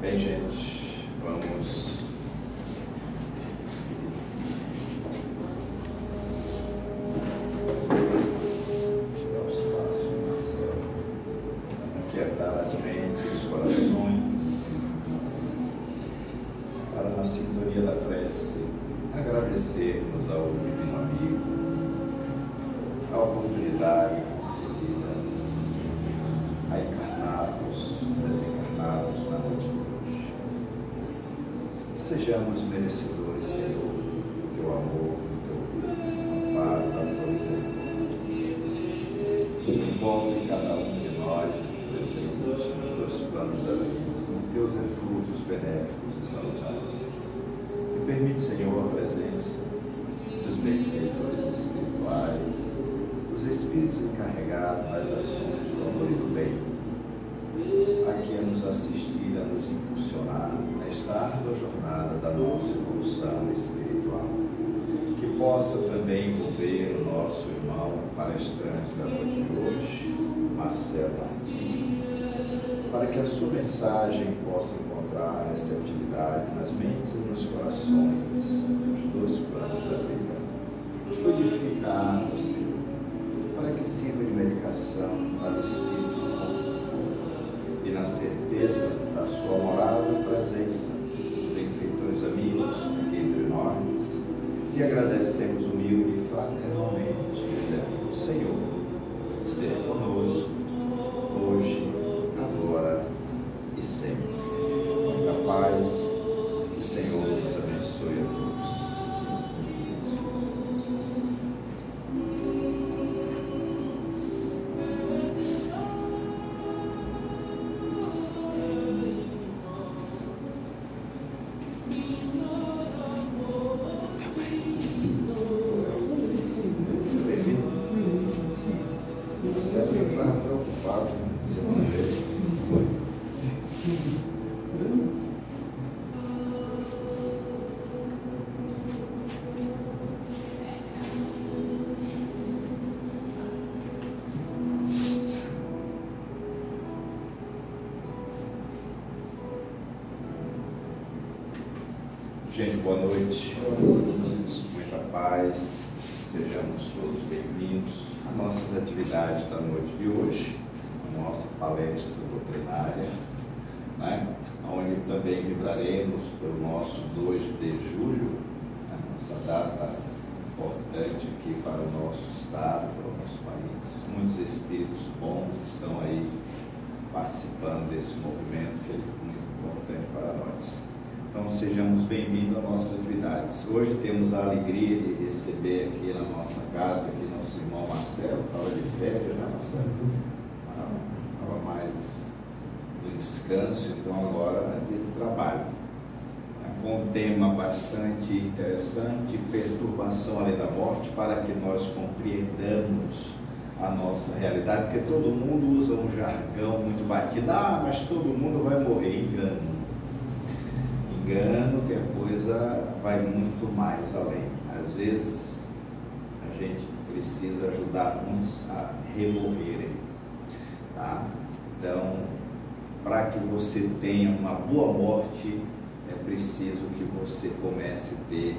Bem, gente, vamos tirar os passos na célula, aquietar as mentes e os corações, para na sintonia da prece agradecermos ao Divino Amigo a oportunidade concedida a encarnados, desencarnados na noite de hoje. Sejamos merecedores, Senhor, do teu amor, do teu amparo, da tua misericórdia. Envolve cada um de nós presentes nos dois planos da vida, com teus efluvios benéficos e salutares. E permite, Senhor, a presença dos benfeitores espirituais, dos espíritos encarregados das ações do amor e do bem, a quem nos assistir, a nos impulsionar nesta árdua jornada da nossa evolução espiritual, que possa também envolver o nosso irmão palestrante da noite de hoje, Marcelo Martins, para que a sua mensagem possa encontrar receptividade nas mentes e nos corações dos dois planos da vida. Fluidificar, Senhor, para que sirva de medicação para o espírito e na certeza da sua morável presença, os benfeitores amigos aqui entre nós, e agradecemos humilde e fraternalmente, dizendo: Senhor, seja conosco, hoje, agora e sempre. A paz do Senhor nos abençoe a todos. Gente, boa noite. Muita paz. Sejamos todos bem-vindos às nossas atividades da noite de hoje, a nossa palestra doutrinária, né? Onde também vibraremos pelo nosso 2 de julho, a nossa data importante aqui para o nosso estado, para o nosso país. Muitos espíritos bons estão aí participando desse movimento que é muito importante para nós. Então, sejamos bem-vindos às nossas atividades. Hoje temos a alegria de receber aqui na nossa casa, aqui nosso irmão Marcelo, estava de férias, né, Marcelo? Estava mais no descanso, então agora é dia de trabalho. Com um tema bastante interessante, perturbação além da morte, para que nós compreendamos a nossa realidade, porque todo mundo usa um jargão muito batido: mas todo mundo vai morrer. Engano que a coisa vai muito mais além. Às vezes a gente precisa ajudar muitos a remorrerem, tá? Então, para que você tenha uma boa morte, é preciso que você comece a ter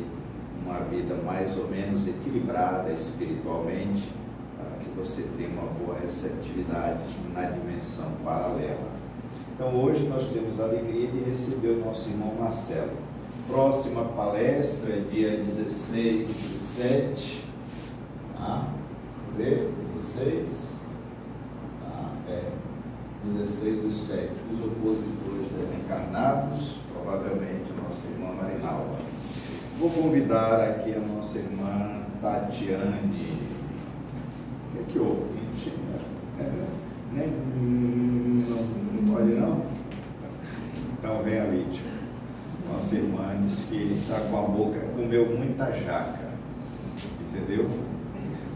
uma vida mais ou menos equilibrada espiritualmente, para que você tenha uma boa receptividade na dimensão paralela. Então, hoje nós temos a alegria de receber o nosso irmão Marcelo. Próxima palestra é dia 16/7. Vamos ver? 16? 16/7. Os opositores desencarnados, provavelmente o nosso irmão Marinalva. Vou convidar aqui a nossa irmã Tatiane. O que houve? Não pode não? Então vem a vítima. Nossa irmã disse que ele está com a boca, comeu muita jaca. Entendeu?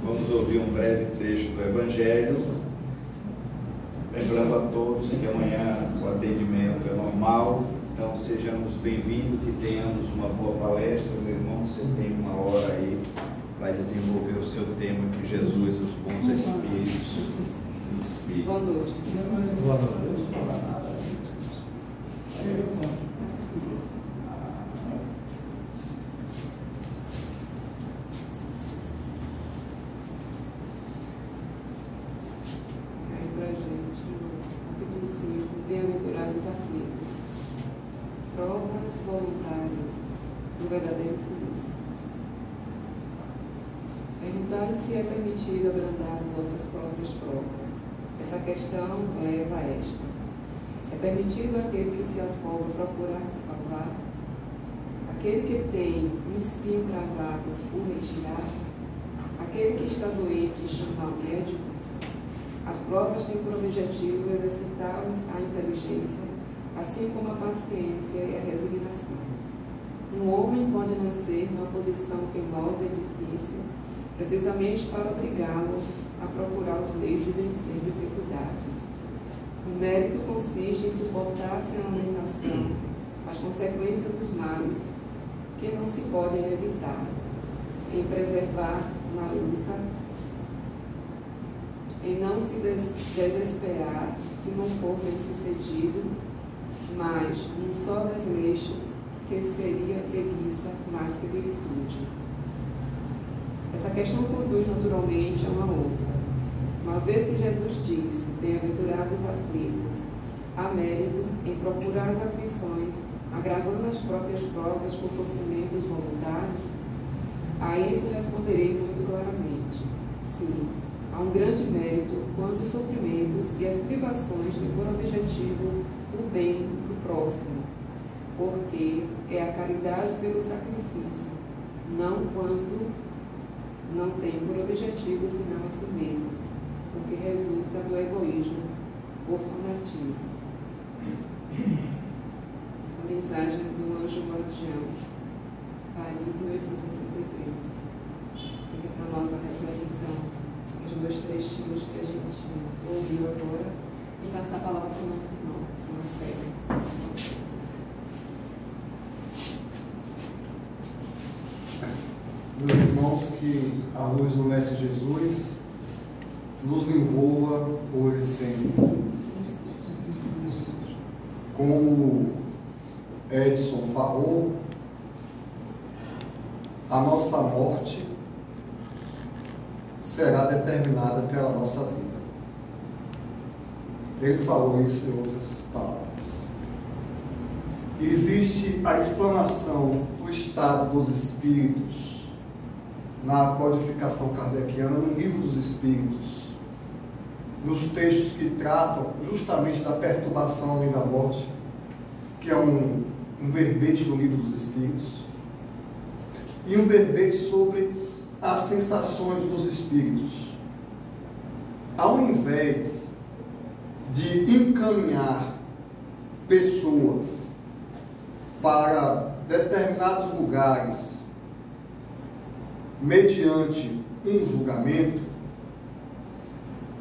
Vamos ouvir um breve trecho do Evangelho. Lembrando a todos que amanhã o atendimento é normal. Então sejamos bem-vindos, que tenhamos uma boa palestra. Meu irmão, você tem uma hora aí para desenvolver o seu tema, que Jesus, os bons espíritos. Boa noite. Boa noite. Não fala nada. provas voluntárias do verdadeiro silêncio. Perguntar se é permitido abrandar as vossas próprias provas. Essa questão leva a esta. É permitido àquele que se afoga procurar se salvar? Aquele que tem um espinho cravado o retirar? Aquele que está doente e chamar o médico? As provas têm por objetivo exercitar a inteligência, assim como a paciência e a resignação. Um homem pode nascer numa posição penosa e difícil, precisamente para obrigá-lo a procurar os meios de vencer dificuldades. O mérito consiste em suportar sem lamentação as consequências dos males que não se podem evitar, em preservar na luta, em não se desesperar se não for bem sucedido, mas num só desleixo que seria preguiça mais que virtude. Essa questão conduz naturalmente a uma outra. Uma vez que Jesus disse, bem-aventurados os aflitos, há mérito em procurar as aflições, agravando as próprias provas por sofrimentos voluntários, a isso responderei muito claramente. Sim, há um grande mérito quando os sofrimentos e as privações têm por objetivo o bem do próximo, porque é a caridade pelo sacrifício, não quando não tem por objetivo senão a si mesmo, porque resulta do egoísmo por fanatismo. Essa mensagem é do Anjo Guardião, Paris, 1863. Fica para a nossa reflexão, os dois trechinhos que a gente ouviu agora, e passar a palavra para o nosso irmão, Marcelo. Meus irmãos, que a luz do Mestre Jesus nos envolva hoje e sempre. Como Edson falou, a nossa morte será determinada pela nossa vida. Ele falou isso em outras palavras. Existe a explanação do estado dos espíritos na codificação kardeciana, no Livro dos Espíritos, nos textos que tratam justamente da perturbação além da morte, que é um verbete do Livro dos Espíritos, e um verbete sobre as sensações dos espíritos. Ao invés de encaminhar pessoas para determinados lugares mediante um julgamento,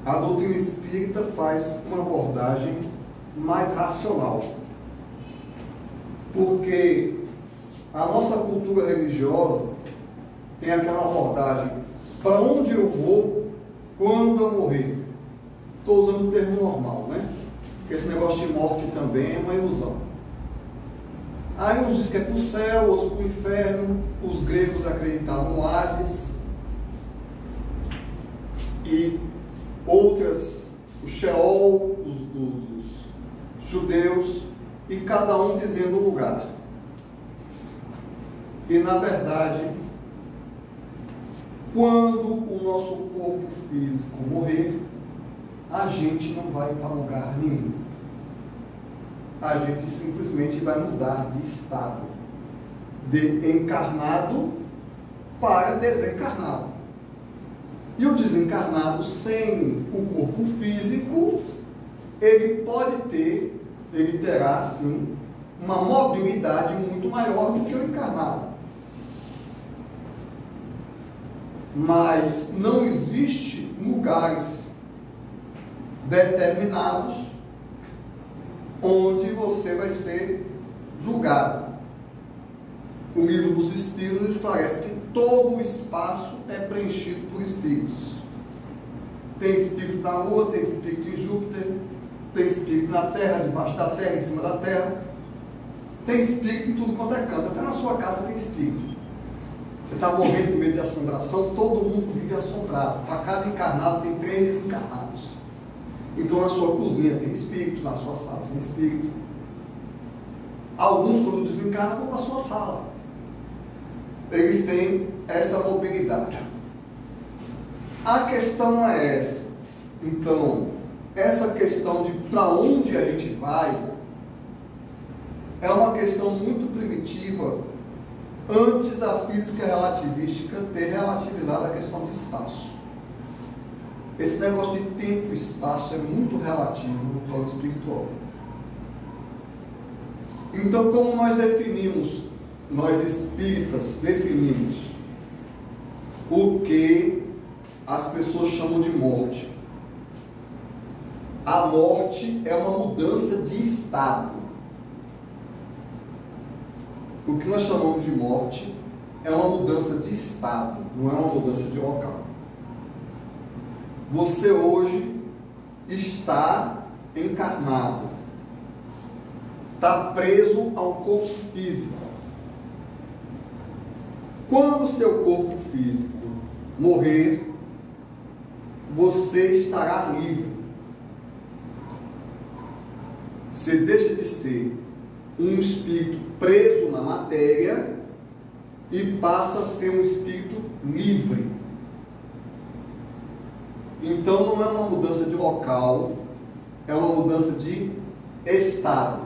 a doutrina espírita faz uma abordagem mais racional, porque a nossa cultura religiosa tem aquela abordagem: para onde eu vou quando eu morrer? Estou usando o termo normal, né? Porque esse negócio de morte também é uma ilusão. Aí uns dizem que é para o céu, outros para o inferno. Os gregos acreditavam no Hades, e outras, o Sheol, dos judeus, e cada um dizendo o lugar. E na verdade, quando o nosso corpo físico morrer, a gente não vai para lugar nenhum. A gente simplesmente vai mudar de estado, de encarnado para desencarnado. E o desencarnado, sem o corpo físico, ele terá sim uma mobilidade muito maior do que o encarnado. Mas não existe lugares determinados onde você vai ser julgado. O Livro dos Espíritos esclarece que todo o espaço é preenchido por espíritos. Tem espírito na Lua, tem espírito em Júpiter, tem espírito na Terra, debaixo da Terra, em cima da Terra. Tem espírito em tudo quanto é canto. Até na sua casa tem espírito. Você está morrendo de medo de assombração, todo mundo vive assombrado. Para cada encarnado tem 3 desencarnados. Então na sua cozinha tem espírito, na sua sala tem espírito. Alguns, quando desencarnam, vão para a sua sala. Eles têm essa mobilidade. A questão é essa. Então, essa questão de para onde a gente vai é uma questão muito primitiva antes da física relativística ter relativizado a questão de espaço. Esse negócio de tempo e espaço é muito relativo no plano espiritual. Então, como nós definimos, nós espíritas definimos o que as pessoas chamam de morte. A morte é uma mudança de estado. O que nós chamamos de morte é uma mudança de estado, não é uma mudança de local. Você hoje está encarnado, está preso ao corpo físico. Quando o seu corpo físico morrer, você estará livre. Você deixa de ser um espírito preso na matéria e passa a ser um espírito livre. Então não é uma mudança de local, é uma mudança de estado.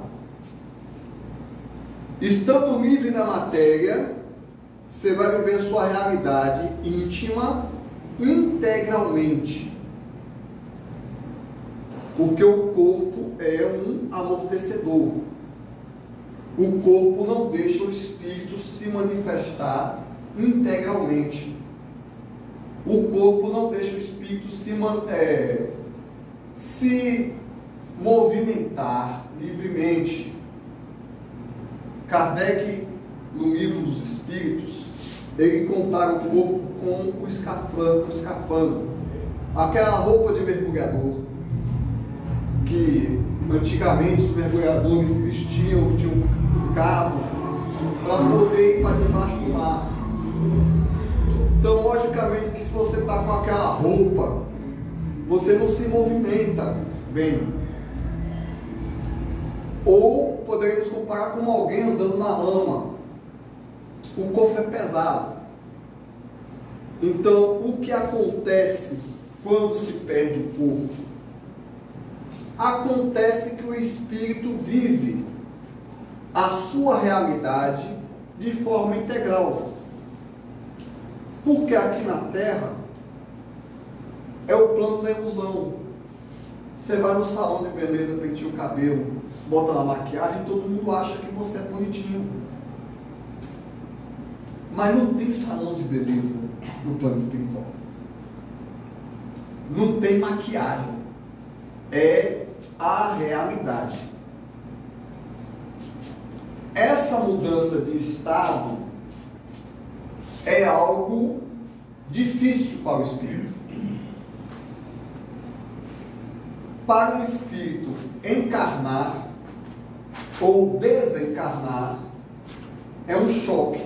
Estando livre da matéria, você vai viver a sua realidade íntima integralmente. Porque o corpo é um amortecedor. O corpo não deixa o espírito se manifestar integralmente. O corpo não deixa o espírito se movimentar livremente. Kardec, no livro dos Espíritos, ele compara o corpo com o escafandro, aquela roupa de mergulhador que antigamente os mergulhadores vestiam, tinham um cabo para poder ir para debaixo do mar. Então, logicamente, que se você está com aquela roupa, você não se movimenta bem. Ou poderíamos comparar com alguém andando na lama. O corpo é pesado. Então, o que acontece quando se perde o corpo? Acontece que o espírito vive a sua realidade de forma integral. Porque aqui na Terra é o plano da ilusão. Você vai no salão de beleza, penteia o cabelo, bota na maquiagem, todo mundo acha que você é bonitinho. Mas não tem salão de beleza no plano espiritual. Não tem maquiagem. É a realidade. Essa mudança de estado é algo difícil para o espírito. Para um espírito encarnar ou desencarnar é um choque.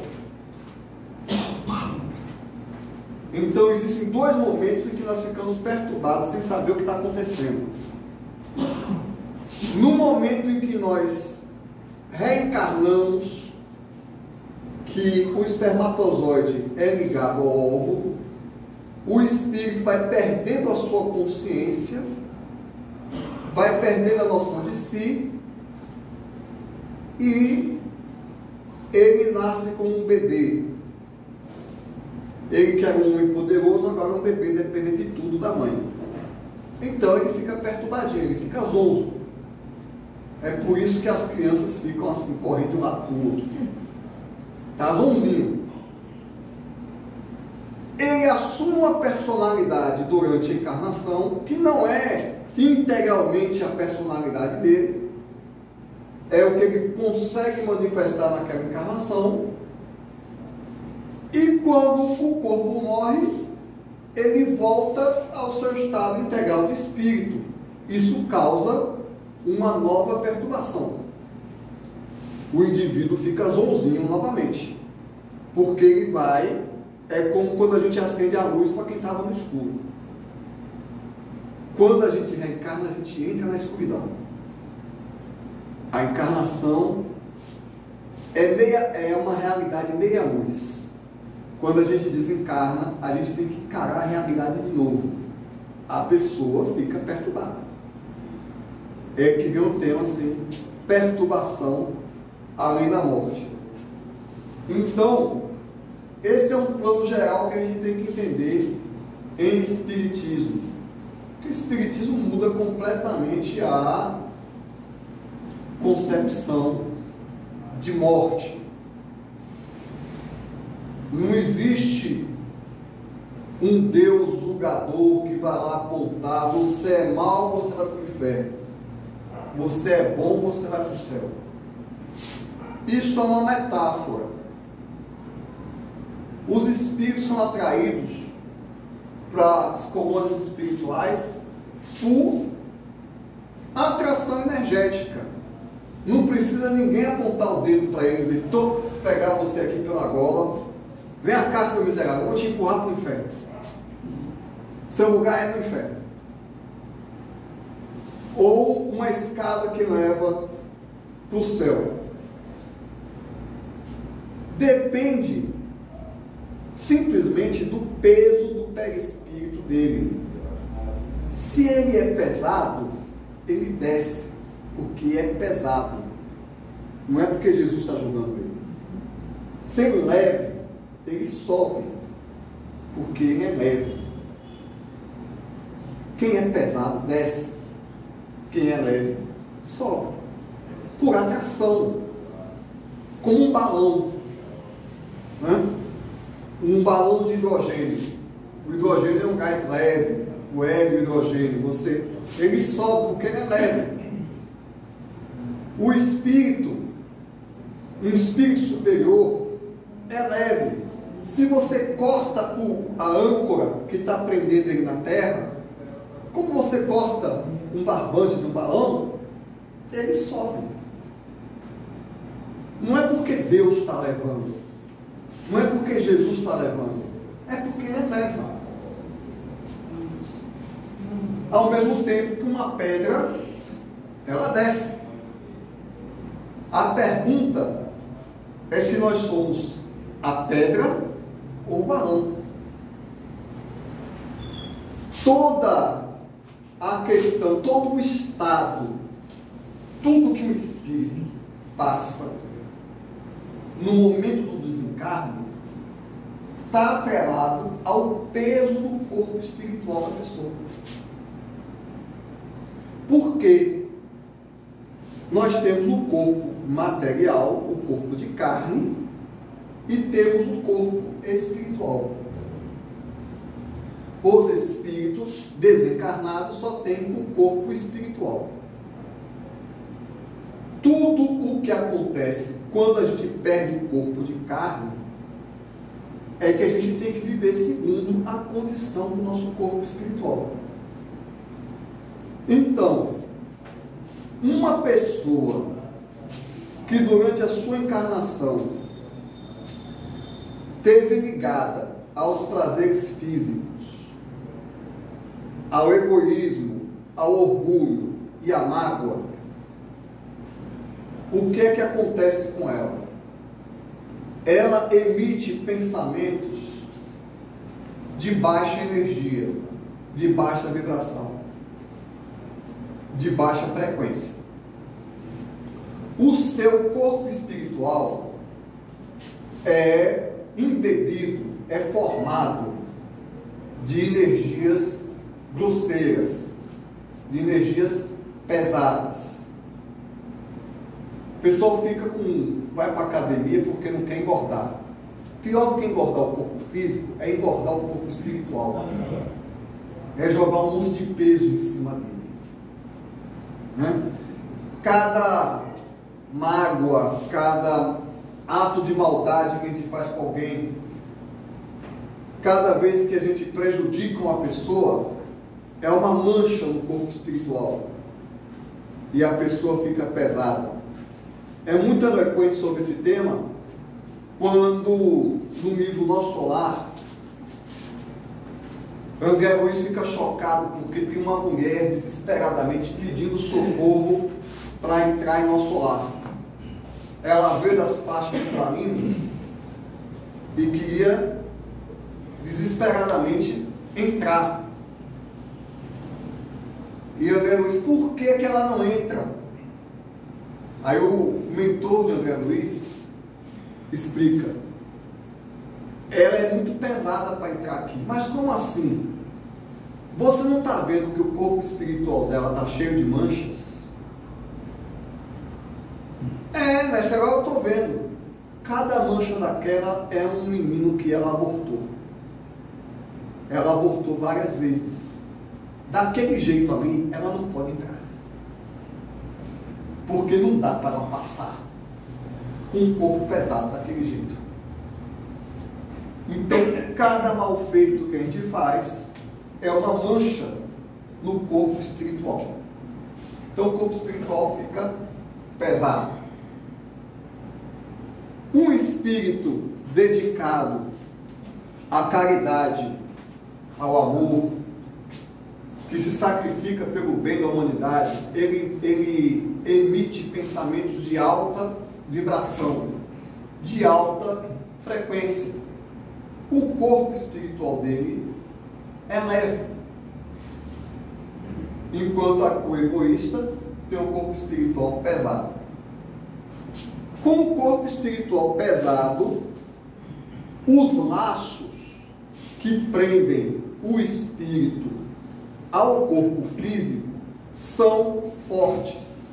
Então existem dois momentos em que nós ficamos perturbados sem saber o que está acontecendo. No momento em que nós reencarnamos, que o espermatozoide é ligado ao óvulo, o espírito vai perdendo a sua consciência, vai perdendo a noção de si, e ele nasce como um bebê. Ele que era um homem poderoso, agora é um bebê, dependendo de tudo da mãe. Então ele fica perturbadinho, ele fica zonzo. É por isso que as crianças ficam assim, correndo de um lado para o outro. Está zonzinho. Ele assume uma personalidade durante a encarnação que não é integralmente a personalidade dele. É o que ele consegue manifestar naquela encarnação. E quando o corpo morre, ele volta ao seu estado integral de espírito. Isso causa uma nova perturbação. O indivíduo fica zonzinho novamente. Porque ele vai, é como quando a gente acende a luz para quem estava no escuro. Quando a gente reencarna, a gente entra na escuridão. A encarnação é uma realidade meia-luz. Quando a gente desencarna, a gente tem que encarar a realidade de novo. A pessoa fica perturbada. É que vem um tema assim, perturbação além da morte. Então, esse é um plano geral que a gente tem que entender em espiritismo. Porque o espiritismo muda completamente a concepção de morte. Não existe um Deus julgador que vai lá apontar: você é mau, você vai para o inferno, você é bom, você vai para o céu. Isso é uma metáfora. Os espíritos são atraídos para as colônias espirituais por atração energética. Não precisa ninguém apontar o dedo para eles e pegar você aqui pela gola. Vem cá, seu miserável, eu vou te empurrar para o inferno. Seu lugar é no inferno. Ou uma escada que leva para o céu. Depende simplesmente do peso do perispírito dele. Se ele é pesado, ele desce, porque é pesado. Não é porque Jesus está julgando ele. Se ele é leve, ele sobe, porque ele é leve. Quem é pesado, desce. Quem é leve, sobe. Por atração. Como um balão. Né? Um balão de hidrogênio. O hidrogênio é um gás leve. O hélio, o hidrogênio. Ele sobe porque ele é leve. O espírito, um espírito superior, é leve. Se você corta a âncora que está prendendo ele na terra, como você corta um barbante de um balão, ele sobe. Não é porque Deus está levando, não é porque Jesus está levando, é porque ele leva. Ao mesmo tempo que uma pedra, ela desce. A pergunta é se nós somos a pedra ou o balão. Toda a questão, todo o estado, tudo que o espírito passa no momento do desencarne está atrelado ao peso do corpo espiritual da pessoa. Porque nós temos o corpo material, o corpo de carne, e temos o corpo espiritual. Os espíritos desencarnados só têm o corpo espiritual. Tudo o que acontece quando a gente perde o corpo de carne é que a gente tem que viver segundo a condição do nosso corpo espiritual. Então, uma pessoa que durante a sua encarnação teve ligada aos prazeres físicos, ao egoísmo, ao orgulho e à mágoa, o que é que acontece com ela? Ela emite pensamentos de baixa energia, de baixa vibração, de baixa frequência. O seu corpo espiritual é embebido, é formado de energias grosseiras, de energias pesadas. O pessoal vai para a academia porque não quer engordar. Pior do que engordar o corpo físico é engordar o corpo espiritual. É jogar um monte de peso em cima dele. Né? Cada mágoa, cada ato de maldade que a gente faz com alguém, cada vez que a gente prejudica uma pessoa, é uma mancha no corpo espiritual. E a pessoa fica pesada. É muito eloquente sobre esse tema quando, no livro Nosso Solar, André Luiz fica chocado porque tem uma mulher desesperadamente pedindo socorro para entrar em nosso lar. ela veio das faixas ultralinas e queria desesperadamente entrar. E André Luiz, por que ela não entra? Aí o mentor de André Luiz explica: ela é muito pesada para entrar aqui. Mas como assim? Você não está vendo que o corpo espiritual dela está cheio de manchas? Mas agora eu estou vendo. Cada mancha daquela é um menino que ela abortou. Ela abortou várias vezes. Daquele jeito ali, ela não pode entrar. Porque não dá para ela passar com um corpo pesado daquele jeito. Então, cada mal feito que a gente faz é uma mancha no corpo espiritual. Então, o corpo espiritual fica pesado. Um espírito dedicado à caridade, ao amor, que se sacrifica pelo bem da humanidade, ele emite pensamentos de alta vibração, de alta frequência. O corpo espiritual dele é leve, enquanto o egoísta tem um corpo espiritual pesado. Com o corpo espiritual pesado, os laços que prendem o espírito ao corpo físico são fortes.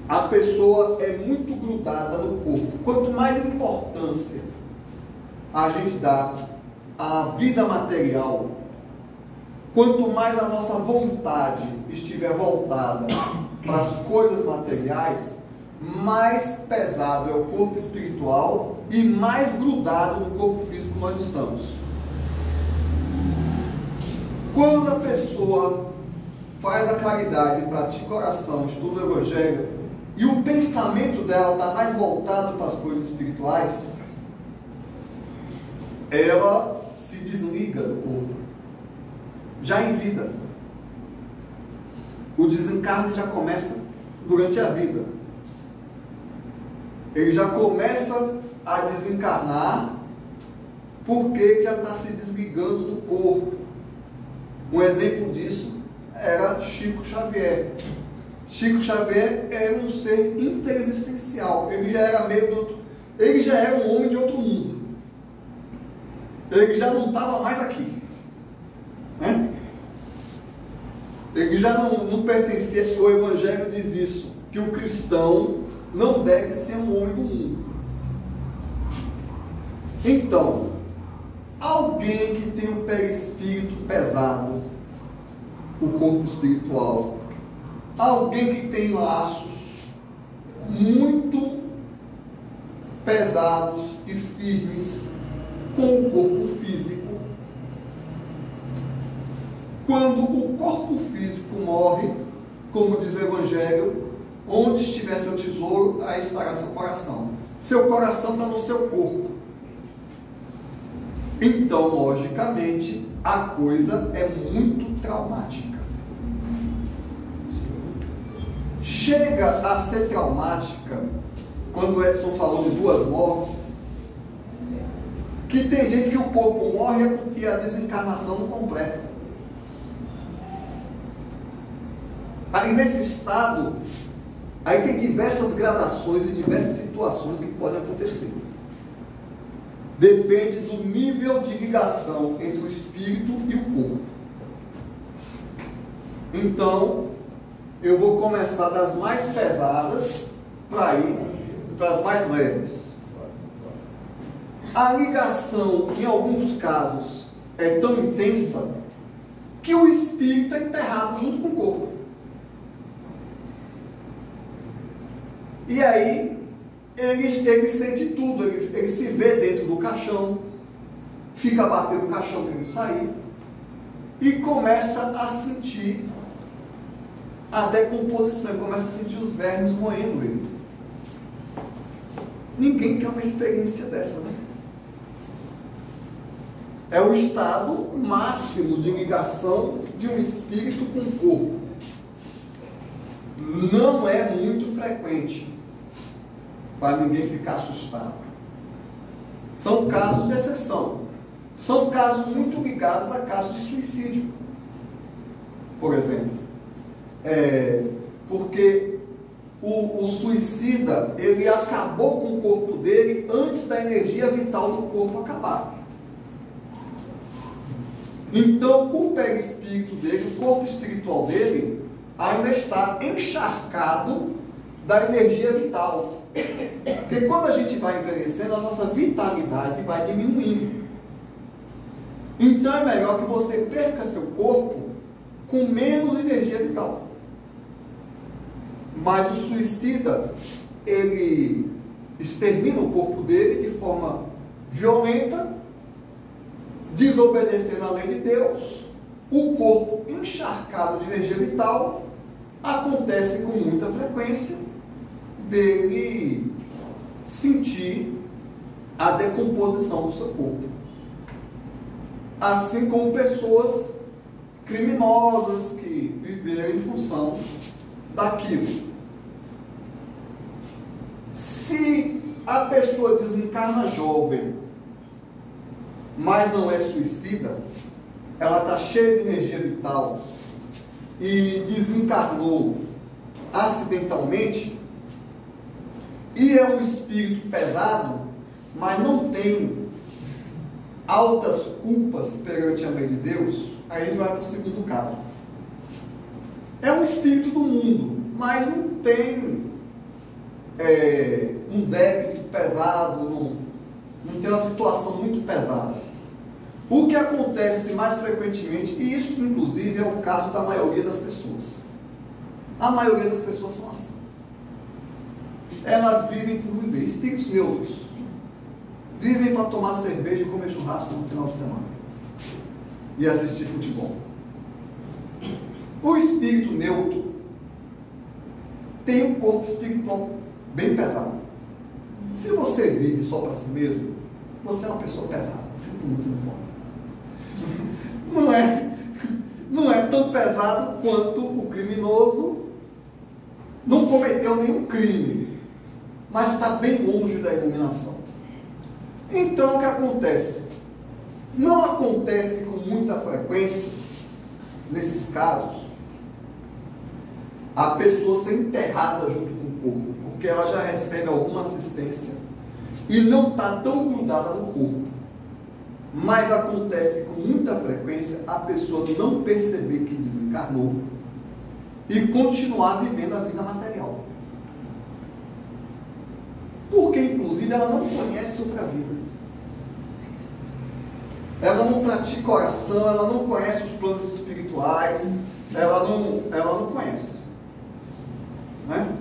A pessoa é muito grudada no corpo. Quanto mais importância a gente dá à vida material, quanto mais a nossa vontade estiver voltada para as coisas materiais, mais pesado é o corpo espiritual e mais grudado no corpo físico nós estamos. Quando a pessoa faz a caridade, pratica oração, estuda o Evangelho, e o pensamento dela está mais voltado para as coisas espirituais, ela se desliga do corpo, já em vida. O desencarne já começa durante a vida. Ele já começa a desencarnar porque já está se desligando do corpo. Um exemplo disso era Chico Xavier. Chico Xavier era um ser interexistencial. Ele já era um homem de outro mundo. Ele já não estava mais aqui, né? Ele já não pertencia. O Evangelho diz isso, que o cristão não deve ser um homem do mundo. Então, alguém que tem um perispírito pesado, o corpo espiritual, alguém que tem laços muito pesados e firmes com o corpo físico, quando o corpo físico morre, como diz o Evangelho, onde estiver seu tesouro, aí estará seu coração. Seu coração está no seu corpo. Então, logicamente, a coisa é muito traumática. Chega a ser traumática, quando o Edson falou de 2 mortes, que tem gente que o corpo morre e a desencarnação não completa. Aí nesse estado, aí tem diversas gradações e diversas situações que podem acontecer. Depende do nível de ligação entre o espírito e o corpo. Então, eu vou começar das mais pesadas para ir para as mais leves. A ligação, em alguns casos, é tão intensa que o espírito é enterrado junto com o corpo. E aí, ele sente tudo, ele se vê dentro do caixão, fica batendo no caixão para ele sair, e começa a sentir a decomposição, começa a sentir os vermes moendo ele. Ninguém quer uma experiência dessa, né? É o estado máximo de ligação de um espírito com o corpo. não é muito frequente, para ninguém ficar assustado. São casos de exceção. São casos muito ligados a casos de suicídio, por exemplo. Porque o suicida, ele acabou com o corpo dele antes da energia vital do corpo acabar. Então, o perispírito dele, o corpo espiritual dele, ainda está encharcado da energia vital. Porque quando a gente vai envelhecendo, a nossa vitalidade vai diminuindo. Então é melhor que você perca seu corpo com menos energia vital. Mas o suicida, ele extermina o corpo dele de forma violenta, desobedecendo a lei de Deus. O corpo encharcado de energia vital acontece com muita frequência dele sentir a decomposição do seu corpo. Assim como pessoas criminosas que viveram em função daquilo. Se a pessoa desencarna jovem, mas não é suicida, ela está cheia de energia vital e desencarnou acidentalmente, e é um espírito pesado, mas não tem altas culpas perante a lei de Deus, aí ele vai para o segundo caso. É um espírito do mundo, mas não tem um débito pesado, não tem uma situação muito pesada. O que acontece mais frequentemente, e isso inclusive é o caso da maioria das pessoas. A maioria das pessoas são assim. Elas vivem por viver, espíritos neutros. Vivem para tomar cerveja e comer churrasco no final de semana. E assistir futebol. O espírito neutro tem um corpo espiritual bem pesado. Se você vive só para si mesmo, você é uma pessoa pesada. Sinto muito no ponto. Não é tão pesado quanto o criminoso. Não cometeu nenhum crime, mas está bem longe da iluminação. Então, o que acontece? Não acontece com muita frequência, nesses casos, a pessoa ser enterrada junto com o corpo, porque ela já recebe alguma assistência e não está tão grudada no corpo. Mas acontece com muita frequência a pessoa não perceber que desencarnou e continuar vivendo a vida material. Porque, inclusive, ela não conhece outra vida. Ela não pratica oração, ela não conhece os planos espirituais, ela não conhece. Né?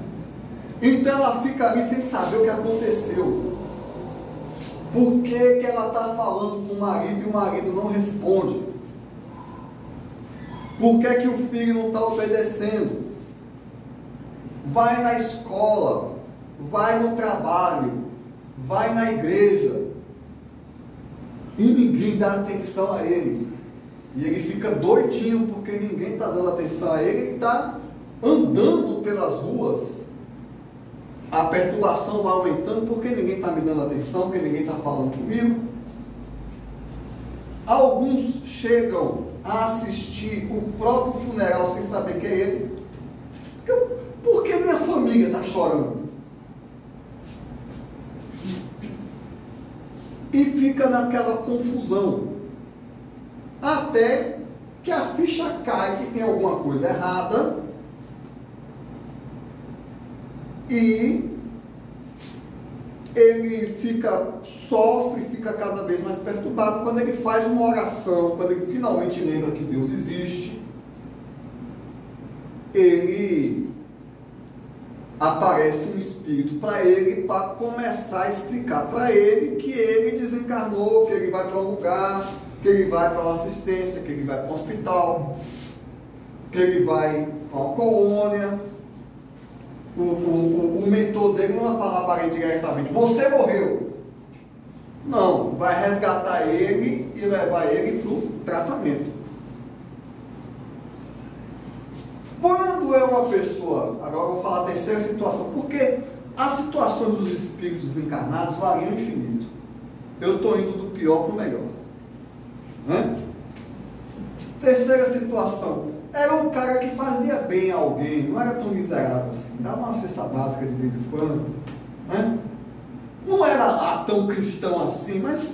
Então ela fica ali sem saber o que aconteceu. Por que ela está falando com o marido e o marido não responde? Por que o filho não está obedecendo? Vai na escola, vai no trabalho, vai na igreja, e ninguém dá atenção a ele. E ele fica doidinho porque ninguém está dando atenção a ele. Ele está andando pelas ruas, a perturbação vai aumentando porque ninguém está me dando atenção, porque ninguém está falando comigo. Alguns chegam a assistir o próprio funeral sem saber que é ele. Por que minha família está chorando? E fica naquela confusão, até que a ficha cai que tem alguma coisa errada, e ele sofre, fica cada vez mais perturbado. Quando ele faz uma oração, quando ele finalmente lembra que Deus existe, aparece um espírito para ele, para começar a explicar para ele que ele desencarnou, que ele vai para um lugar, que ele vai para uma assistência, que ele vai para um hospital, que ele vai para uma colônia. O mentor dele não vai falar para ele diretamente: você morreu. Não, vai resgatar ele e levar ele para o tratamento. Quando quando é uma pessoa, agora eu vou falar a terceira situação, porque as situações dos espíritos desencarnados variam infinito. Eu estou indo do pior para o melhor. Né? Terceira situação, era um cara que fazia bem a alguém, não era tão miserável assim, dava uma cesta básica de vez em quando, né? Não era lá tão cristão assim, mas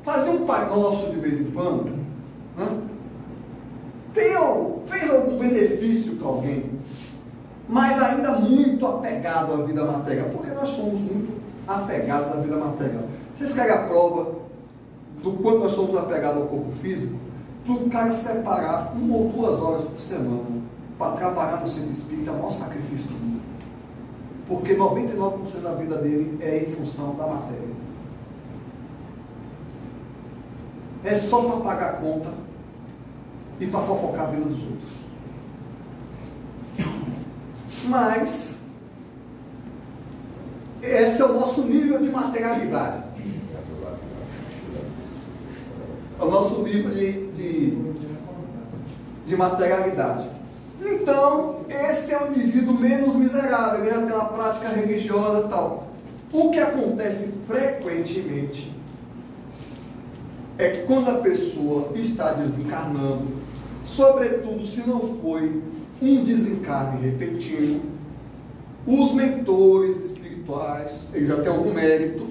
fazia um Pai Nosso de vez em quando, né? Fez algum benefício para alguém, mas ainda muito apegado à vida material, porque nós somos muito apegados à vida material. Vocês querem a prova do quanto nós somos apegados ao corpo físico? Para o cara separar 1 ou 2 horas por semana para trabalhar no centro espírita é o maior sacrifício do mundo, porque 99% da vida dele é em função da matéria. É só para pagar a conta e para fofocar a vida dos outros. Mas esse é o nosso nível de materialidade. É o nosso nível de materialidade. Então, esse é o indivíduo menos miserável, ele já tem uma prática religiosa e tal. O que acontece frequentemente é que quando a pessoa está desencarnando, sobretudo se não foi um desencarne repentino, os mentores espirituais, ele já tem algum mérito,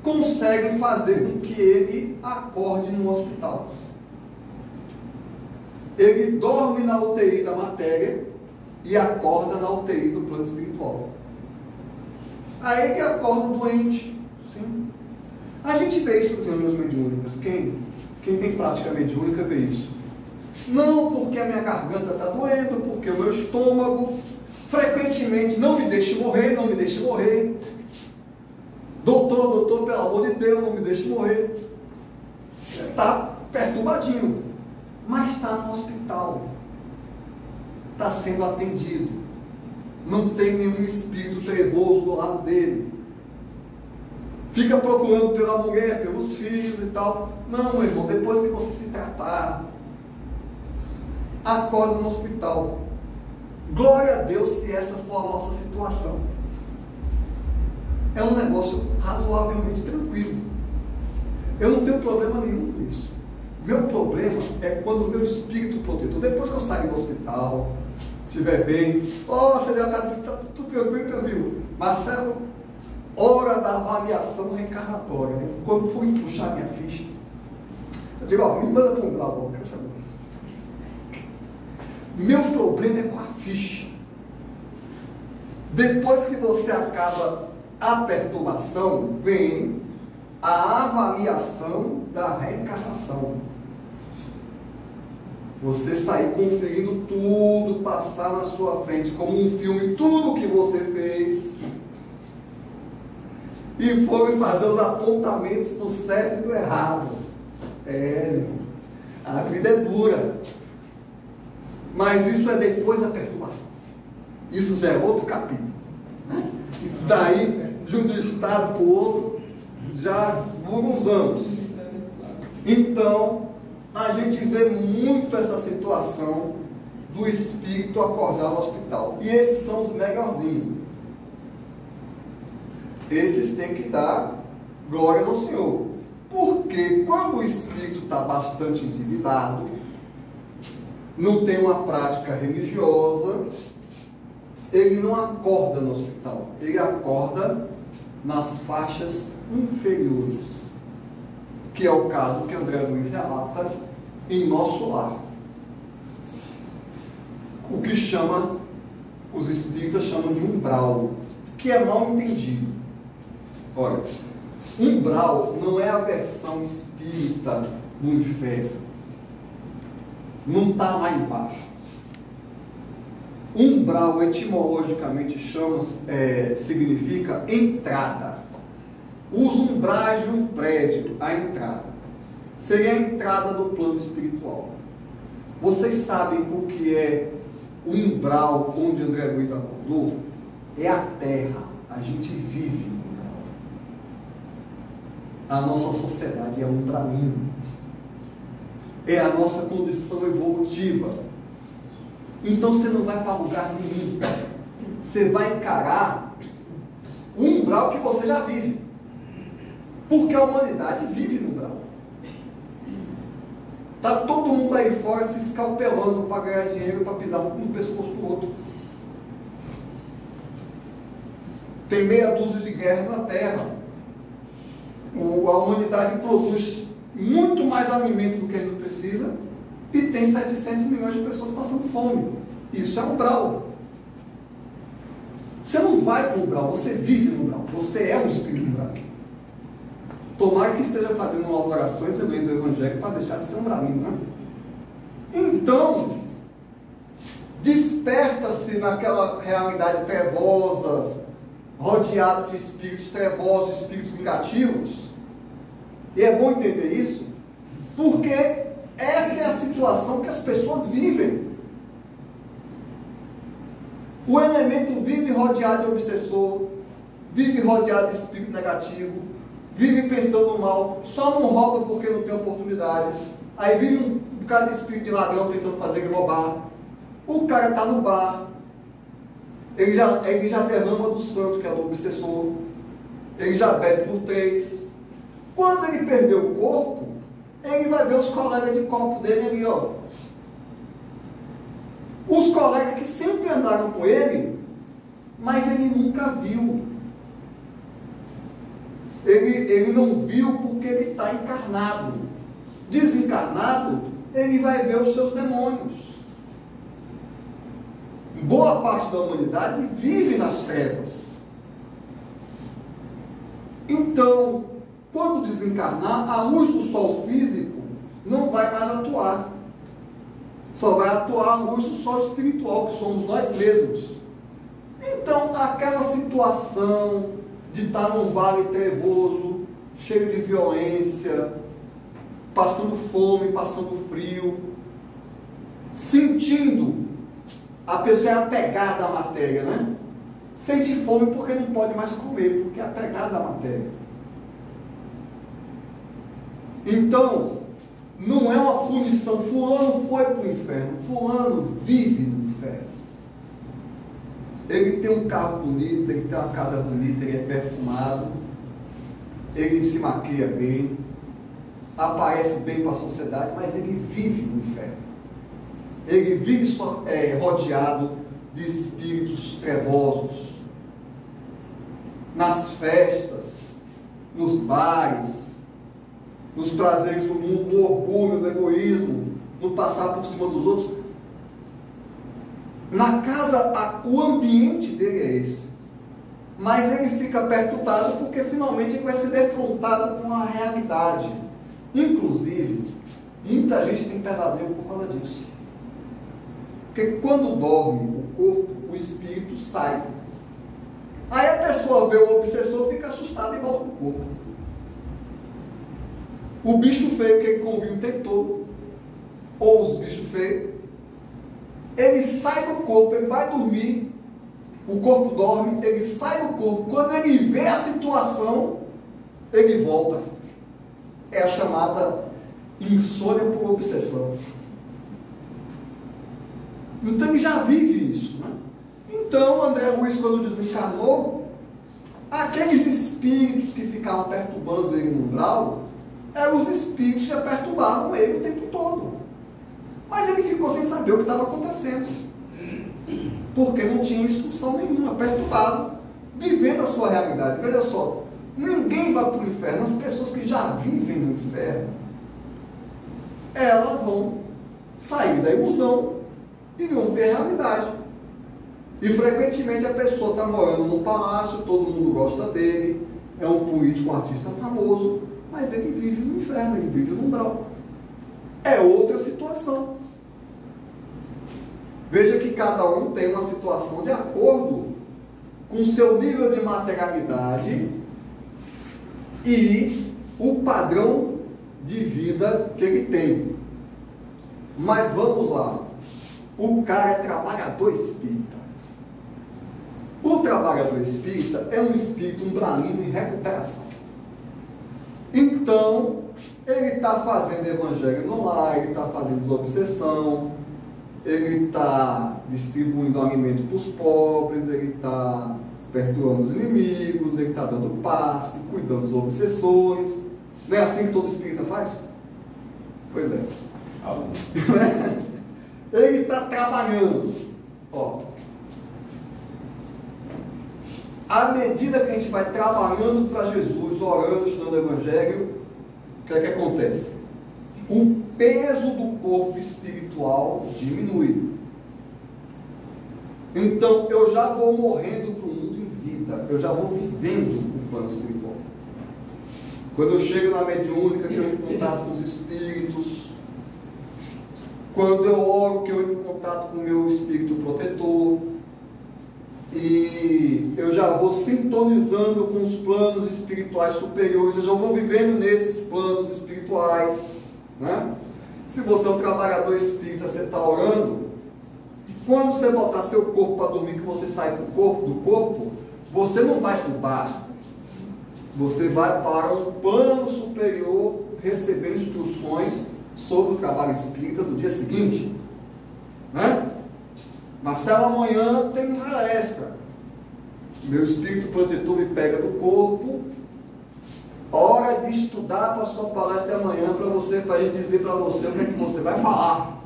conseguem fazer com que ele acorde no hospital. Ele dorme na UTI da matéria e acorda na UTI do plano espiritual. Aí ele acorda doente. Sim. A gente vê isso nas reuniões mediúnicas. Quem tem prática mediúnica vê isso. Não porque a minha garganta está doendo, porque o meu estômago frequentemente não me deixa morrer, não me deixa morrer. Doutor, pelo amor de Deus, não me deixe morrer. Está perturbadinho, mas está no hospital, está sendo atendido, não tem nenhum espírito trevoso do lado dele, fica procurando pela mulher, pelos filhos e tal. Não, meu irmão, depois que você se tratar, acorda no hospital. Glória a Deus se essa for a nossa situação. É um negócio razoavelmente tranquilo. Eu não tenho problema nenhum com isso. Meu problema é quando o meu espírito protetor, depois que eu sair do hospital, estiver bem, você já está tudo tranquilo, tranquilo. Marcelo, hora da avaliação reencarnatória. Né? Quando for puxar minha ficha, eu digo, me manda para um grau, eu quero saber. Meu problema é com a ficha. Depois que você acaba a perturbação, vem a avaliação da reencarnação. Você sair conferindo tudo, passar na sua frente como um filme, tudo que você fez, e foi fazer os apontamentos do certo e do errado. A vida é dura, mas isso é depois da perturbação. Isso já é outro capítulo, né? Daí, de um estado para o outro, já por uns anos. Então, a gente vê muito essa situação do espírito acordar no hospital. E esses são os melhorzinhos. Esses têm que dar glórias ao Senhor. Porque quando o espírito está bastante endividado, não tem uma prática religiosa, ele não acorda no hospital, ele acorda nas faixas inferiores, que é o caso que André Luiz relata em Nosso Lar. O que os espíritas chamam de umbral, que é mal entendido. Olha, umbral não é a versão espírita do inferno, não está lá embaixo. Umbral, etimologicamente significa entrada. Os umbrais de um prédio, a entrada. Seria a entrada do plano espiritual. Vocês sabem o que é o umbral onde André Luiz acordou? É a terra. A gente vive no umbral. A nossa sociedade é umbralina. É a nossa condição evolutiva. Então você não vai para lugar nenhum. Você vai encarar o umbral que você já vive. Porque a humanidade vive no umbral. Está todo mundo aí fora se escalpelando para ganhar dinheiro, para pisar um no pescoço do outro. Tem meia dúzia de guerras na Terra. A humanidade produz muito mais alimento do que a gente precisa e tem 700 milhões de pessoas passando fome. Isso é umbral. Você não vai para o umbral, você vive no umbral. Você é um espírito umbral. Tomara que esteja fazendo umas orações e lendo o Evangelho para deixar de ser umbralino, né? Então, desperta-se naquela realidade trevosa, rodeado de espíritos trevosos, espíritos vingativos. E é bom entender isso, porque essa é a situação que as pessoas vivem. O elemento vive rodeado de obsessor, vive rodeado de espírito negativo, vive pensando no mal, só não rouba porque não tem oportunidade. Aí vive um bocado de espírito de ladrão tentando fazer ele roubar. O cara está no bar, ele já derrama do santo, que é do obsessor, ele já bebe por 3. Quando ele perder o corpo, ele vai ver os colegas de corpo dele ali, ó. Os colegas que sempre andaram com ele, mas ele nunca viu. Ele não viu porque ele está encarnado. Desencarnado, ele vai ver os seus demônios. Boa parte da humanidade vive nas trevas. Então, quando desencarnar, a luz do sol físico não vai mais atuar. Só vai atuar a luz do sol espiritual, que somos nós mesmos. Então, aquela situação de estar num vale trevoso, cheio de violência, passando fome, passando frio, sentindo, a pessoa é apegada à matéria, né? Sente fome porque não pode mais comer, porque é apegada à matéria. Então, não é uma punição. Fulano foi para o inferno, fulano vive no inferno. Ele tem um carro bonito, ele tem uma casa bonita, ele é perfumado, ele se maquia bem, aparece bem para a sociedade, mas ele vive no inferno. Ele vive rodeado de espíritos trevosos, nas festas, nos bares, nos prazeres do mundo, no orgulho, no egoísmo, no passar por cima dos outros. Na casa, o ambiente dele é esse. Mas ele fica perturbado porque finalmente ele vai ser defrontado com a realidade. Inclusive, muita gente tem pesadelo por causa disso. Porque quando dorme o corpo, o espírito sai. Aí a pessoa vê o obsessor, fica assustada e volta para o corpo. O bicho feio que ele convive o tempo todo, ou os bichos feios, ele sai do corpo, ele vai dormir, o corpo dorme, ele sai do corpo. Quando ele vê a situação, ele volta. É a chamada insônia por obsessão. Então ele já vive isso, né? Então André Luiz, quando desencarnou, aqueles espíritos que ficavam perturbando ele no umbral, eram os espíritos que perturbavam ele o tempo todo. Mas ele ficou sem saber o que estava acontecendo, porque não tinha instrução nenhuma, perturbado, vivendo a sua realidade. Veja só, ninguém vai para o inferno. As pessoas que já vivem no inferno, elas vão sair da ilusão e vão ver a realidade. E frequentemente a pessoa está morando num palácio, todo mundo gosta dele, é um político, um artista famoso, mas ele vive no inferno, ele vive no umbral. É outra situação. Veja que cada um tem uma situação de acordo com o seu nível de materialidade e o padrão de vida que ele tem. Mas vamos lá. O cara é trabalhador espírita. O trabalhador espírita é um espírito umbralino em recuperação. Então, ele está fazendo evangelho no lar, ele está fazendo desobsessão, ele está distribuindo alimento para os pobres, ele está perdoando os inimigos, ele está dando passe, cuidando dos obsessores. Não é assim que todo espírita faz? Pois é. Ele está trabalhando. Ó, à medida que a gente vai trabalhando para Jesus, orando, estudando o Evangelho, o que é que acontece? O peso do corpo espiritual diminui. Então, eu já vou morrendo para o mundo em vida, eu já vou vivendo o plano espiritual. Quando eu chego na mediúnica, que eu entro em contato com os espíritos, quando eu oro, que eu entro em contato com o meu espírito protetor, e eu já vou sintonizando com os planos espirituais superiores, eu já vou vivendo nesses planos espirituais, né? Se você é um trabalhador espírita, você está orando, quando você botar seu corpo para dormir, que você sai do corpo, você não vai para o bar, você vai para um plano superior receber instruções sobre o trabalho espírita do dia seguinte, né? Marcelo, amanhã tem uma palestra. Meu espírito protetor me pega do corpo. Hora de estudar para a sua palestra de amanhã, para a gente dizer para você o que é que você vai falar.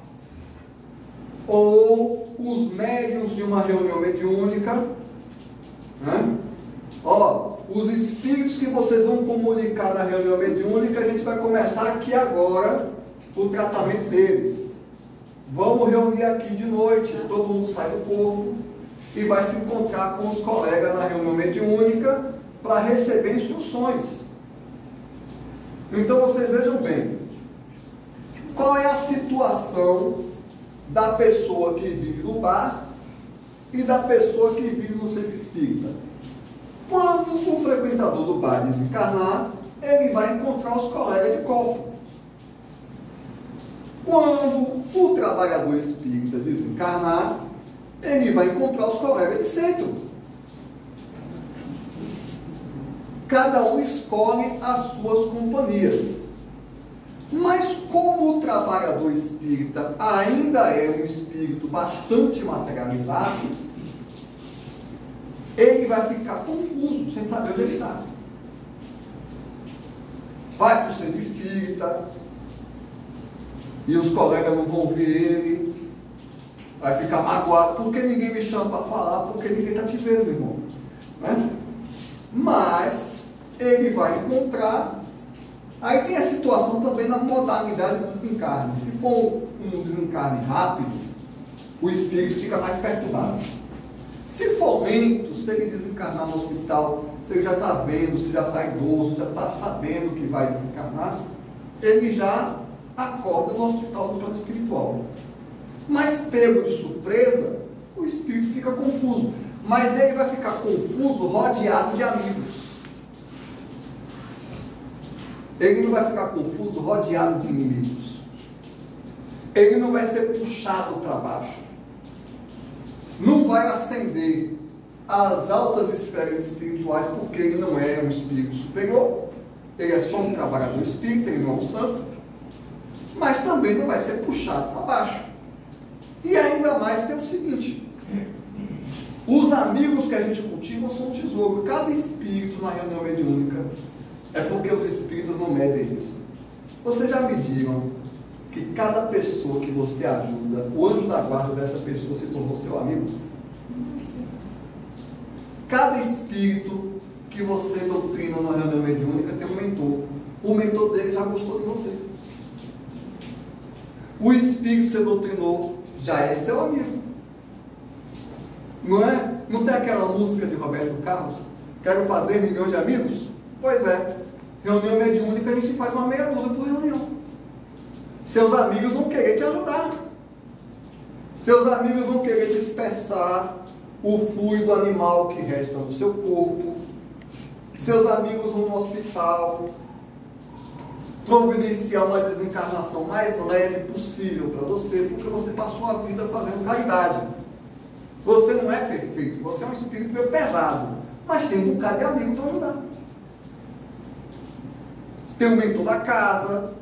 Ou os médiuns de uma reunião mediúnica, né? Ó, os espíritos que vocês vão comunicar na reunião mediúnica, a gente vai começar aqui agora o tratamento deles. Vamos reunir aqui de noite, todo mundo sai do corpo e vai se encontrar com os colegas na reunião mediúnica para receber instruções. Então vocês vejam bem, qual é a situação da pessoa que vive no bar e da pessoa que vive no centro espírita? Quando o frequentador do bar desencarnar, ele vai encontrar os colegas de copo. Quando o trabalhador espírita desencarnar, ele vai encontrar os colegas de centro. Cada um escolhe as suas companhias. Mas como o trabalhador espírita ainda é um espírito bastante materializado, ele vai ficar confuso, sem saber onde ele está. Vai para o centro espírita, e os colegas não vão ver ele, vai ficar magoado, porque ninguém me chama para falar, porque ninguém está te vendo, meu irmão, né? Mas ele vai encontrar. Aí tem a situação também na modalidade do desencarne. Se for um desencarne rápido, o espírito fica mais perturbado. Se for lento, se ele desencarnar no hospital, se ele já está vendo, se já está idoso, já está sabendo que vai desencarnar, ele já acorda no hospital do plano espiritual. Mas pego de surpresa, o espírito fica confuso. Mas ele vai ficar confuso rodeado de amigos. Ele não vai ficar confuso rodeado de inimigos. Ele não vai ser puxado para baixo. Não vai ascender às altas esferas espirituais, porque ele não é um espírito superior. Ele é só um trabalhador espírita, ele não é um santo. Mas também não vai ser puxado para baixo. E ainda mais tem o seguinte: os amigos que a gente cultiva são um tesouro. Cada espírito na reunião mediúnica, é porque os espíritos não medem isso. Vocês já mediram que cada pessoa que você ajuda, o anjo da guarda dessa pessoa se tornou seu amigo? Cada espírito que você doutrina na reunião mediúnica tem um mentor. O mentor dele já gostou de você. O espírito que você doutrinou já é seu amigo. Não é? Não tem aquela música de Roberto Carlos? Quero fazer milhões de amigos? Pois é. Reunião mediúnica a gente faz uma meia dúzia por reunião. Seus amigos vão querer te ajudar. Seus amigos vão querer dispersar o fluido animal que resta no seu corpo. Seus amigos vão no hospital providenciar uma desencarnação mais leve possível para você, porque você passou a vida fazendo caridade. Você não é perfeito, você é um espírito meio pesado, mas tem um bocado de amigo para ajudar. Tem um mentor da casa,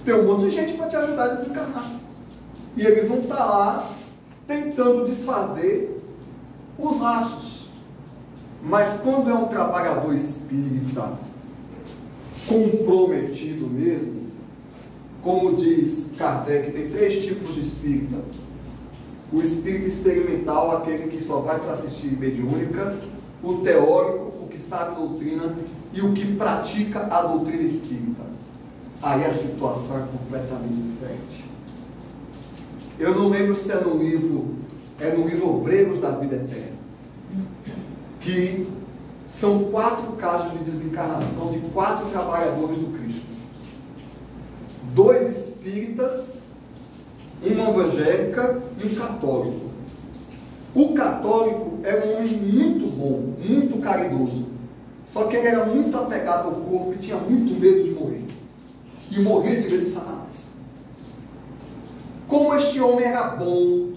tem um monte de gente para te ajudar a desencarnar. E eles vão estar lá tentando desfazer os laços. Mas quando é um trabalhador espírita comprometido mesmo, como diz Kardec, tem 3 tipos de espírita. O espírito experimental, aquele que só vai para assistir mediúnica, o teórico, o que sabe doutrina, e o que pratica a doutrina espírita. Aí a situação é completamente diferente. Eu não lembro se é no livro Obreiros da Vida Eterna, que são 4 casos de desencarnação de 4 trabalhadores do Cristo. 2 espíritas, uma evangélica e um católico. O católico é um homem muito bom, muito caridoso, só que ele era muito apegado ao corpo e tinha muito medo de morrer. E morrer de medo de Satanás. Como este homem era bom,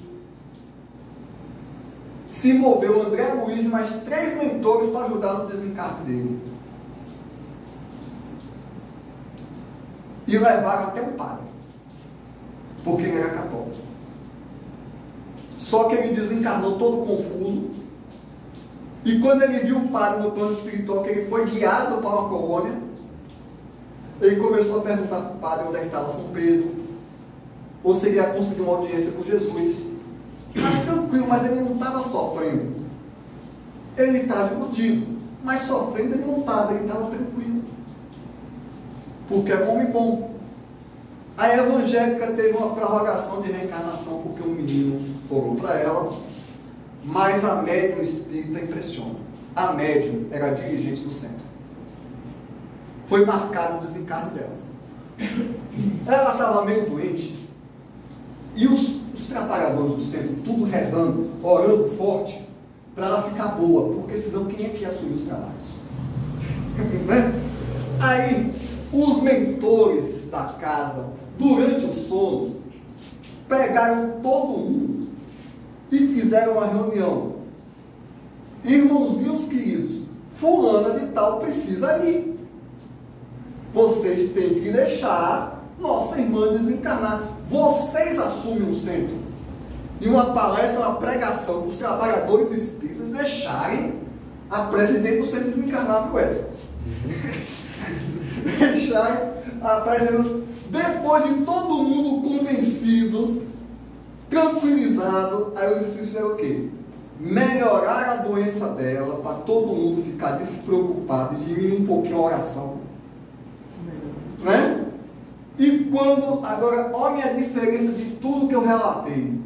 se moveu André Luiz e mais 3 mentores para ajudar no desencarne dele. E levaram até o padre, porque ele era católico. Só que ele desencarnou todo confuso, e quando ele viu o padre no plano espiritual, que ele foi guiado para uma colônia, ele começou a perguntar para o padre onde é que estava São Pedro, ou se ele ia conseguir uma audiência com Jesus. Mas tranquilo, mas ele não estava sofrendo. Ele estava iludido, mas sofrendo ele não estava, ele estava tranquilo. Porque era um homem bom. A evangélica teve uma prorrogação de reencarnação porque um menino orou para ela, mas a médium espírita impressiona. A médium era a dirigente do centro. Foi marcado o desencarne dela. Ela estava meio doente, e os trabalhadores do centro, tudo rezando, orando forte, para ela ficar boa, porque senão quem é que ia assumir os trabalhos? Né? Aí, os mentores da casa, durante o sono, pegaram todo mundo e fizeram uma reunião. Irmãozinhos queridos, fulana de tal precisa ir. Vocês têm que deixar nossa irmã desencarnar. Vocês assumem o centro. E uma palestra, uma pregação para os trabalhadores espíritas deixarem a presidente do centro desencarnar para o Edson. Deixarem a presidente. Depois de todo mundo convencido, tranquilizado, aí os espíritos fizeram o quê? Melhorar a doença dela para todo mundo ficar despreocupado e diminuir um pouquinho a oração. Né? E quando, agora, olha a diferença de tudo que eu relatei.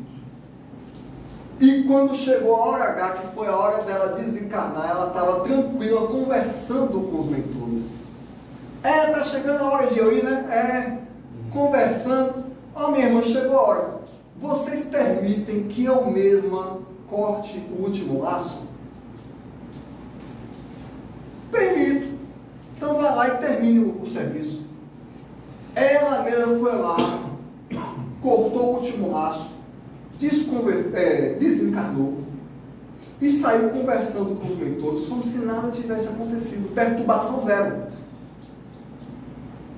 E quando chegou a hora H, que foi a hora dela desencarnar, ela estava tranquila, conversando com os mentores. Tá chegando a hora de eu ir, né? Conversando. Minha irmã, chegou a hora. Vocês permitem que eu mesma corte o último laço? Permito. Então vá lá e termine o serviço. Ela mesma foi lá, cortou o último laço, desencarnou e saiu conversando com os mentores como se nada tivesse acontecido. Perturbação zero.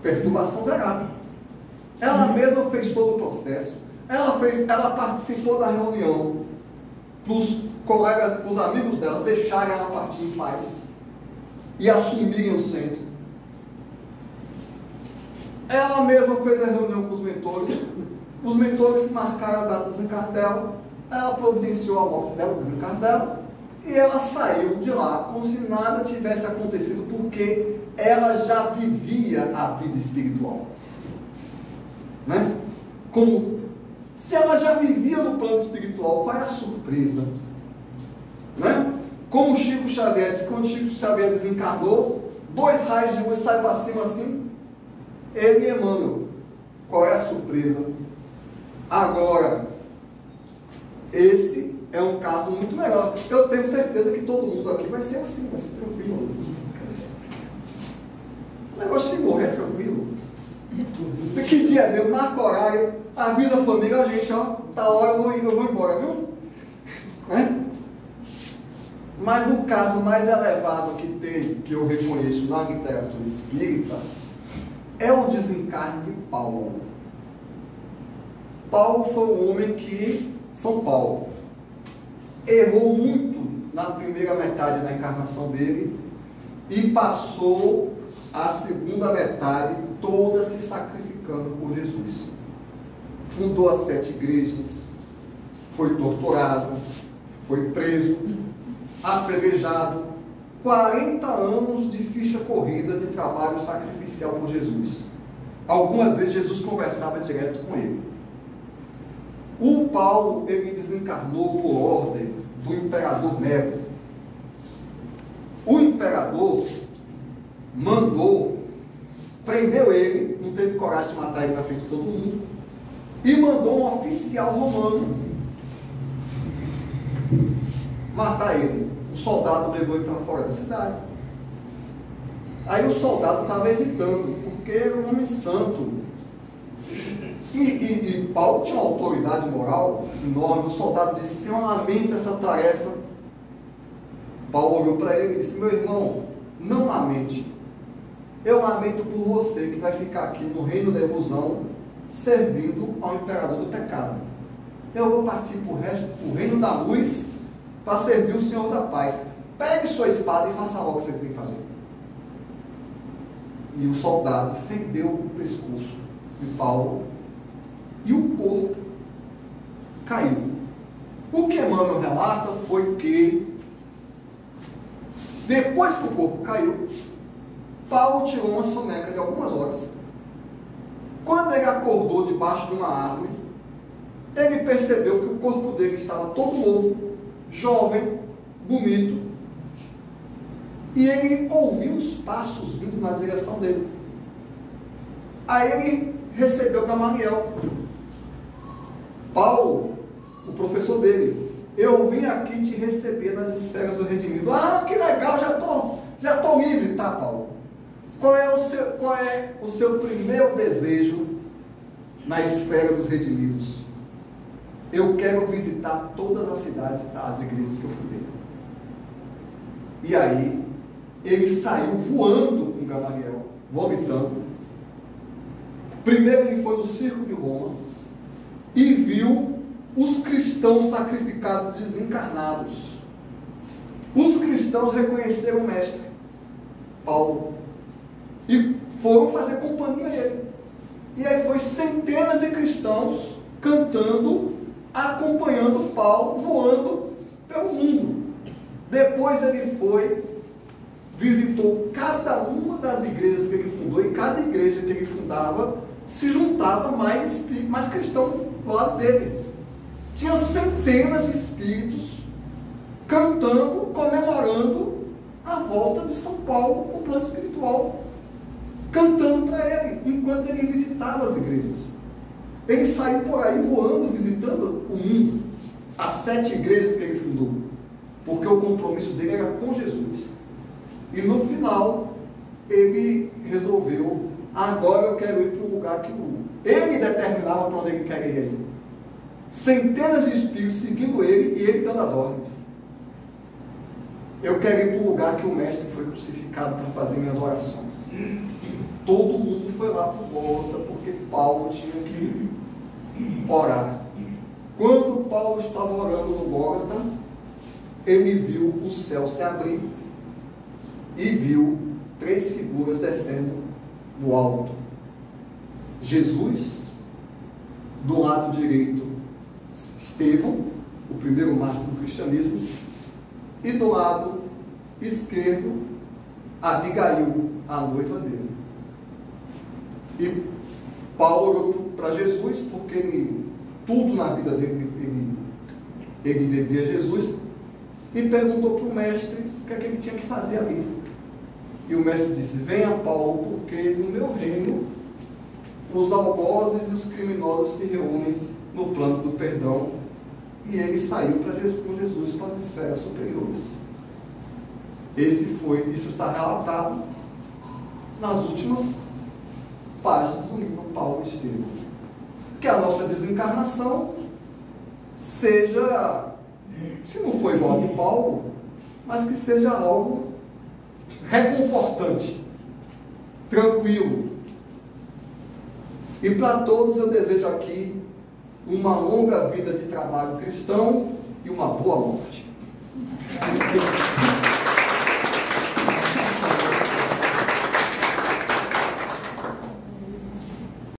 Perturbação zerada. Ela mesma fez todo o processo. Ela participou da reunião para os colegas, para os amigos delas deixarem ela partir em paz e assumirem o centro. Ela mesma fez a reunião com os mentores marcaram a data do desencarne dela, ela providenciou a morte dela, o desencarne dela, e ela saiu de lá como se nada tivesse acontecido, porque ela já vivia a vida espiritual. Né? Se ela já vivia no plano espiritual, qual é a surpresa? Né? Como Chico Xavier disse, quando Chico Xavier desencarnou, 2 raios de luz saem para cima assim, ele e Emmanuel. Qual é a surpresa? Agora, esse é um caso muito melhor. Eu tenho certeza que todo mundo aqui vai ser assim, vai ser tranquilo. O negócio de morrer é tranquilo. Que dia é meu? Marca horário, avisa a família, a gente, tá hora, eu vou embora, viu? Né? Mas o caso mais elevado que eu reconheço na literatura espírita é o desencarne de Paulo. Paulo foi um homem que, São Paulo, errou muito na primeira metade da encarnação dele e passou a segunda metade toda se sacrificando por Jesus. Fundou as 7 igrejas, foi torturado, foi preso, apedrejado, 40 anos de ficha corrida de trabalho sacrificial por Jesus. Algumas vezes Jesus conversava direto com ele. O Paulo, ele desencarnou por ordem do imperador Nero. O imperador prendeu ele, não teve coragem de matar ele na frente de todo mundo, e mandou um oficial romano matar ele. O soldado levou ele para fora da cidade. Aí o soldado estava hesitando, porque era um homem santo. E Paulo tinha uma autoridade moral enorme. O soldado disse: "Senhor, lamenta essa tarefa." Paulo olhou para ele e disse: "Meu irmão, não lamente. Eu lamento por você que vai ficar aqui no reino da ilusão, servindo ao imperador do pecado. Eu vou partir para o reino da luz para servir o Senhor da paz. Pegue sua espada e faça logo o que você tem que fazer." E o soldado fendeu o pescoço de Paulo e o corpo caiu. O que Emmanuel relata foi que, depois que o corpo caiu, Paulo tirou uma soneca de algumas horas. Quando ele acordou debaixo de uma árvore, ele percebeu que o corpo dele estava todo novo, jovem, bonito, e ele ouviu uns passos vindo na direção dele. Aí ele recebeu Gamaliel. Paulo, o professor dele: "Eu vim aqui te receber nas esferas do redimido." "Ah, que legal, já tô livre." "Tá, Paulo. Qual é o seu primeiro desejo na esfera dos redimidos?" "Eu quero visitar todas as cidades, as igrejas que eu fundei." E aí, ele saiu voando com Gamaliel, vomitando. Primeiro ele foi no circo de Roma e viu os cristãos sacrificados desencarnados. Os cristãos reconheceram o mestre, Paulo, e foram fazer companhia a ele. E aí foi centenas de cristãos cantando, acompanhando Paulo, voando pelo mundo. Depois ele visitou cada uma das igrejas que ele fundou, e cada igreja que ele fundava se juntava mais cristão do lado dele. Tinha centenas de espíritos cantando, comemorando a volta de São Paulo no plano espiritual, cantando para ele, enquanto ele visitava as igrejas. Ele saiu por aí voando, visitando o mundo, as 7 igrejas que ele fundou, porque o compromisso dele era com Jesus. E no final, ele resolveu: agora eu quero ir para o lugar que ele determinava para onde ele queria ir. Centenas de espíritos seguindo ele e ele dando as ordens. Eu quero ir para o lugar que o mestre foi crucificado para fazer minhas orações. Todo mundo foi lá por volta, porque Paulo tinha que orar. Quando Paulo estava orando no Gólgota, ele viu o céu se abrir e viu 3 figuras descendo do alto. Jesus, do lado direito, Estevão, o primeiro mártir do cristianismo, e do lado esquerdo, Abigail, a noiva dele. E Paulo olhou para Jesus, porque tudo na vida dele ele devia a Jesus, e perguntou para o mestre o que é que ele tinha que fazer ali. E o mestre disse: venha, Paulo, porque no meu reino os algozes e os criminosos se reúnem no plano do perdão. E ele saiu com Jesus para as esferas superiores. Isso está relatado nas últimas páginas do livro Paulo e Estevão. Que a nossa desencarnação seja, se não for igual a de Paulo, mas que seja algo reconfortante, tranquilo. E para todos eu desejo aqui uma longa vida de trabalho cristão e uma boa morte.